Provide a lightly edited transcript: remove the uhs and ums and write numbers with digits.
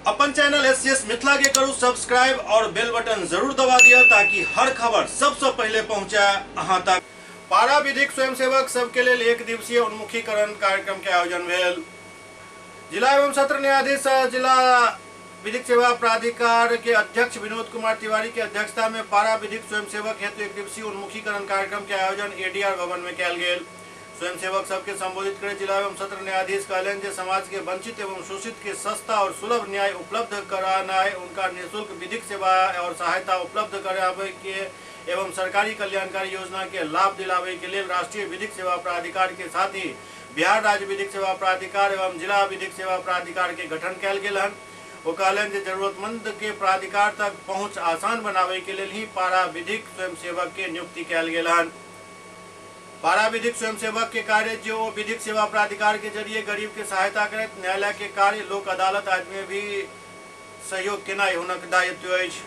अपन channel SCS Mithila के करू subscribe और बेल बटन जरूर दबा दिया ताकि हर खबर सबसे पहले पहुंचे अहां तक। पारा विधिक स्वयंसेवक सबके लिए एक दिवसीय उन्मुखीकरण कार्यक्रम के आयोजन भेल। जिला एवं सत्र न्यायाधीश जिला विधिक सेवा प्राधिकार के अध्यक्ष विनोद कुमार तिवारी के अध्यक्षता में पारा विधिक स्वयंसेवक हेतु एक दिवसीय उन्मुखीकरण कार्यक्रम के आयोजन एडीआर भवन में कल गेल। स्वयंसेवक सबके संबोधित करे जिला एवं सत्र न्यायाधीश कहलन जे समाज के वंचित एवं शोषित के सस्ता और सुलभ न्याय उपलब्ध कराना उनका निःशुल्क विधिक सेवा और सहायता उपलब्ध करावे के एवं सरकारी कल्याणकारी योजना के लाभ दिलावे के लिए राष्ट्रीय विधिक सेवा प्राधिकार के साथ ही बिहार राज्य विधिक सेवा प्राधिकार एवं जिला विधिक सेवा प्राधिकार के गठन कल गेल हन। वो कहलन जे जरूरतमंद के प्राधिकार तक पहुंच आसान बनावे के लिए ही पारा विधिक स्वयंसेवक के नियुक्ति कल गेल हन। पारा विधिक स्वयंसेवक के कार्य जो विधिक सेवा प्राधिकार के जरिए गरीब के सहायता करत न्यायालय के कार्य लोक अदालत आदि में भी सहयोग केनाई हुनक दायित्व अछि।